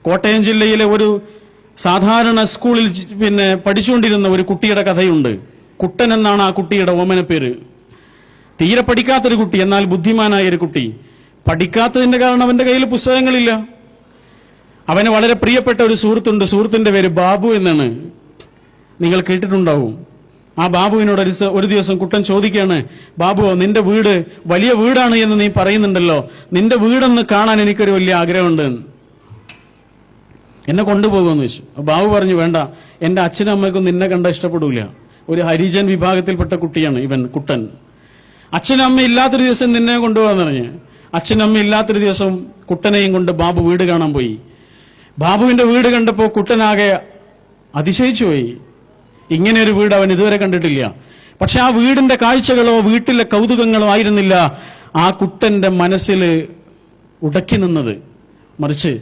കോട്ടയം ജില്ലയിലെ ഒരു സാധാരണ സ്കൂളിൽ പഠിച്ചുകൊണ്ടിരുന്ന ഒരു കുട്ടിയുടെ കഥയുണ്ട്. കുട്ടൻ എന്നാണ് ആ കുട്ടിയുടെ ഓമന പേര്. തീരെ പഠിക്കാത്തൊരു കുട്ടി, എന്നാൽ ബുദ്ധിമാനായ ഒരു കുട്ടി. പഠിക്കാത്തതിന്റെ കാരണം അവന്റെ കയ്യിൽ പുസ്തകങ്ങളില്ല. അവന് വളരെ പ്രിയപ്പെട്ട ഒരു സുഹൃത്തുണ്ട്. സുഹൃത്തിന്റെ പേര് ബാബു എന്നാണ്. നിങ്ങൾ കേട്ടിട്ടുണ്ടാവും. ആ ബാബുവിനോട് ഒരു ദിവസം കുട്ടൻ ചോദിക്കുകയാണ്, ബാബു, നിന്റെ വീട് വലിയ വീടാണ് എന്ന് നീ പറയുന്നുണ്ടല്ലോ, നിന്റെ വീടൊന്ന് കാണാൻ എനിക്കൊരു വലിയ ആഗ്രഹമുണ്ട്, എന്നെ കൊണ്ടുപോകുമെന്ന് വെച്ചു. ബാബു പറഞ്ഞു, വേണ്ട, എന്റെ അച്ഛനും അമ്മയ്ക്കും നിന്നെ കണ്ട ഇഷ്ടപ്പെടൂല. ഒരു ഹരിജൻ വിഭാഗത്തിൽപ്പെട്ട കുട്ടിയാണ് ഇവൻ കുട്ടൻ. അച്ഛനും അമ്മ ഇല്ലാത്തൊരു ദിവസം നിന്നെ കൊണ്ടുപോകാന്ന് പറഞ്ഞ് അച്ഛനും അമ്മ ഇല്ലാത്തൊരു ദിവസം കുട്ടനെയും കൊണ്ട് ബാബു വീട് കാണാൻ പോയി. ബാബുവിന്റെ വീട് കണ്ടപ്പോ കുട്ടനാകെ അതിശയിച്ചു പോയി. ഇങ്ങനെ ഒരു വീട് അവൻ ഇതുവരെ കണ്ടിട്ടില്ല. പക്ഷെ ആ വീടിന്റെ കാഴ്ചകളോ വീട്ടിലെ കൗതുകങ്ങളോ ആയിരുന്നില്ല ആ കുട്ടന്റെ മനസ്സിൽ ഉടക്കി നിന്നത്. മറിച്ച്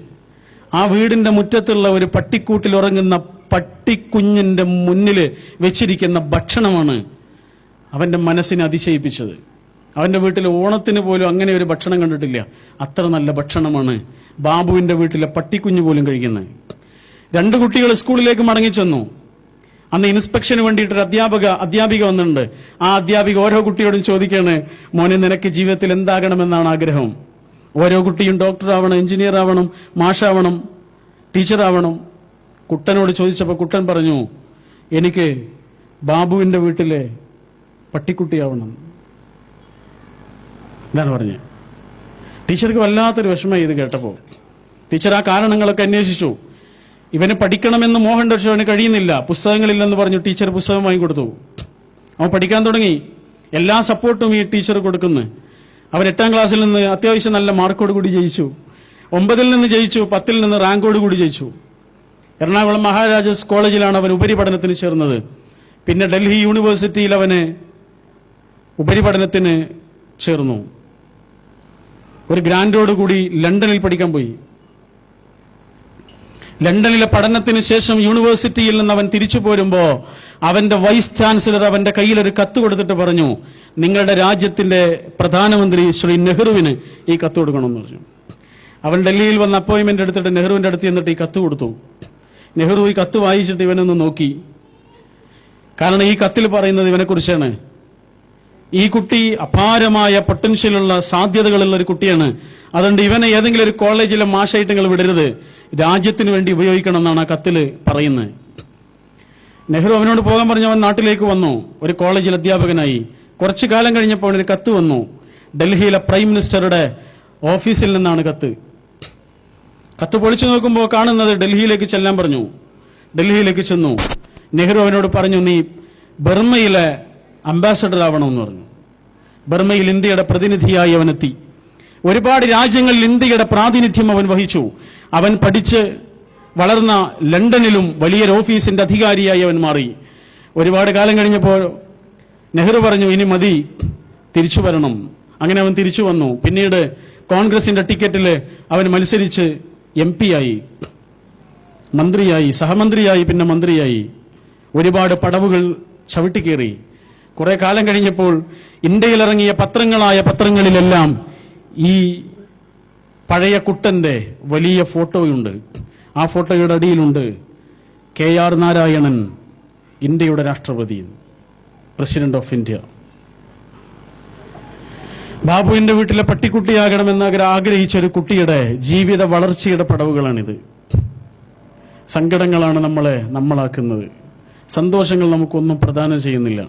ആ വീടിന്റെ മുറ്റത്തുള്ള ഒരു പട്ടിക്കൂട്ടിൽ ഉറങ്ങുന്ന പട്ടിക്കുഞ്ഞിന്റെ മുന്നിൽ വെച്ചിരിക്കുന്ന ഭക്ഷണമാണ് അവന്റെ മനസ്സിനെ അതിശയിപ്പിച്ചത്. അവന്റെ വീട്ടിൽ ഓണത്തിന് പോലും അങ്ങനെ ഒരു ഭക്ഷണം കണ്ടിട്ടില്ല. അത്ര നല്ല ഭക്ഷണമാണ് ബാബുവിന്റെ വീട്ടിലെ പട്ടിക്കുഞ്ഞ് പോലും കഴിക്കുന്നത്. 2 കുട്ടികൾ സ്കൂളിലേക്ക് മടങ്ങിച്ചെന്നു. അന്ന് ഇൻസ്പെക്ഷന് വേണ്ടിയിട്ടൊരു അധ്യാപിക വന്നിട്ടുണ്ട്. ആ അധ്യാപിക ഓരോ കുട്ടിയോടും ചോദിക്കാണ്, മോനെ, നിനക്ക് ജീവിതത്തിൽ എന്താകണമെന്നാണ് ആഗ്രഹം? ഓരോ കുട്ടിയും ഡോക്ടർ ആവണം, എഞ്ചിനീയർ ആവണം, മാഷാവണം, ടീച്ചറാവണം. കുട്ടനോട് ചോദിച്ചപ്പോൾ കുട്ടൻ പറഞ്ഞു, എനിക്ക് ബാബുവിന്റെ വീട്ടിലെ പട്ടിക്കുട്ടിയാവണം. എന്താണ് പറഞ്ഞത്? ടീച്ചർക്ക് വല്ലാത്തൊരു വിഷമം ഇത് കേട്ടപ്പോൾ. ടീച്ചർ ആ കാരണങ്ങളൊക്കെ അന്വേഷിച്ചു. ഇവന് പഠിക്കണമെന്ന് മോഹൻ, പക്ഷെ അവന് കഴിയുന്നില്ല, പുസ്തകങ്ങളില്ലെന്ന് പറഞ്ഞു. ടീച്ചർ പുസ്തകം വാങ്ങിക്കൊടുത്തു. അവൻ പഠിക്കാൻ തുടങ്ങി. എല്ലാ സപ്പോർട്ടും ഈ ടീച്ചർ കൊടുക്കുന്നു. അവൻ 8ാം ക്ലാസ്സിൽ നിന്ന് അത്യാവശ്യം നല്ല മാർക്കോട് കൂടി ജയിച്ചു. 9ൽ നിന്ന് ജയിച്ചു, 10ൽ നിന്ന് റാങ്കോട് കൂടി ജയിച്ചു. എറണാകുളം മഹാരാജാസ് കോളേജിലാണ് അവൻ ഉപരിപഠനത്തിന് ചേർന്നത്. പിന്നെ ഡൽഹി യൂണിവേഴ്സിറ്റിയിൽ അവന് ഉപരിപഠനത്തിന് ചേർന്നു. ഒരു ഗ്രാൻഡോടുകൂടി ലണ്ടനിൽ പഠിക്കാൻ പോയി. ലണ്ടനിലെ പഠനത്തിന് ശേഷം യൂണിവേഴ്സിറ്റിയിൽ നിന്ന് അവൻ തിരിച്ചു പോരുമ്പോ അവന്റെ വൈസ് ചാൻസലർ അവന്റെ കയ്യിൽ ഒരു കത്ത് കൊടുത്തിട്ട് പറഞ്ഞു, നിങ്ങളുടെ രാജ്യത്തിന്റെ പ്രധാനമന്ത്രി ശ്രീ നെഹ്റുവിന് ഈ കത്ത് കൊടുക്കണമെന്ന് പറഞ്ഞു. അവൻ ഡൽഹിയിൽ വന്ന് അപ്പോയിന്റ്മെന്റ് എടുത്തിട്ട് നെഹ്റുവിന്റെ അടുത്ത് എന്നിട്ട് ഈ കത്ത് കൊടുത്തു. നെഹ്റു ഈ കത്ത് വായിച്ചിട്ട് ഇവനൊന്ന് നോക്കി. കാരണം ഈ കത്തിൽ പറയുന്നത് ഇവനെ കുറിച്ചാണ്. ഈ കുട്ടി അപാരമായ പൊട്ടൻഷ്യലുള്ള സാധ്യതകളുള്ള ഒരു കുട്ടിയാണ്. അതുകൊണ്ട് ഇവനെ ഏതെങ്കിലും ഒരു കോളേജിലെ മാഷായിട്ട് നിങ്ങൾ വിടരുത്, രാജ്യത്തിന് വേണ്ടി ഉപയോഗിക്കണം എന്നാണ് ആ കത്തിൽ പറയുന്നത്. നെഹ്റു അവനോട് പോകാൻ പറഞ്ഞ് അവൻ നാട്ടിലേക്ക് വന്നു. ഒരു കോളേജിൽ അധ്യാപകനായി. കുറച്ചു കാലം കഴിഞ്ഞപ്പോൾ ഒരു കത്ത് വന്നു. ഡൽഹിയിലെ പ്രൈം മിനിസ്റ്ററുടെ ഓഫീസിൽ നിന്നാണ് കത്ത്. കത്ത് പൊളിച്ചു നോക്കുമ്പോൾ കാണുന്നത് ഡൽഹിയിലേക്ക് ചെല്ലാൻ പറഞ്ഞു. ഡൽഹിയിലേക്ക് ചെന്നു. നെഹ്റു അവനോട് പറഞ്ഞു, നീ ബർമ്മയിലെ അംബാസഡർ ആവണമെന്ന് പറഞ്ഞു. ബർമ്മയിൽ ഇന്ത്യയുടെ പ്രതിനിധിയായി അവനെത്തി. ഒരുപാട് രാജ്യങ്ങളിൽ ഇന്ത്യയുടെ പ്രാതിനിധ്യം അവൻ വഹിച്ചു. അവൻ പഠിച്ച് വളർന്ന ലണ്ടനിലും വലിയൊരു ഓഫീസിന്റെ അധികാരിയായി അവൻ മാറി. ഒരുപാട് കാലം കഴിഞ്ഞപ്പോൾ നെഹ്റു പറഞ്ഞു, ഇനി മതി, തിരിച്ചു വരണം. അങ്ങനെ അവൻ തിരിച്ചു വന്നു. പിന്നീട് കോൺഗ്രസിന്റെ ടിക്കറ്റിൽ അവൻ മത്സരിച്ച് MP ആയി, മന്ത്രിയായി, സഹമന്ത്രിയായി, പിന്നെ മന്ത്രിയായി. ഒരുപാട് പടവുകൾ ചവിട്ടിക്കേറി. കുറെ കാലം കഴിഞ്ഞപ്പോൾ ഇന്ത്യയിലിറങ്ങിയ പത്രങ്ങളിലെല്ലാം ഈ പഴയ കുട്ടന്റെ വലിയ ഫോട്ടോയുണ്ട്. ആ ഫോട്ടോയുടെ അടിയിലുണ്ട് KR നാരായണൻ, ഇന്ത്യയുടെ രാഷ്ട്രപതി, പ്രസിഡന്റ് ഓഫ് ഇന്ത്യ. ബാബുവിന്റെ വീട്ടിലെ പട്ടിക്കുട്ടിയാകണമെന്ന് ആഗ്രഹിച്ച ഒരു കുട്ടിയുടെ ജീവിത വളർച്ചയുടെ പടവുകളാണിത്. സങ്കടങ്ങളാണ് നമ്മളെ നമ്മളാക്കുന്നത്. സന്തോഷങ്ങൾ നമുക്കൊന്നും പ്രദാനം ചെയ്യുന്നില്ല.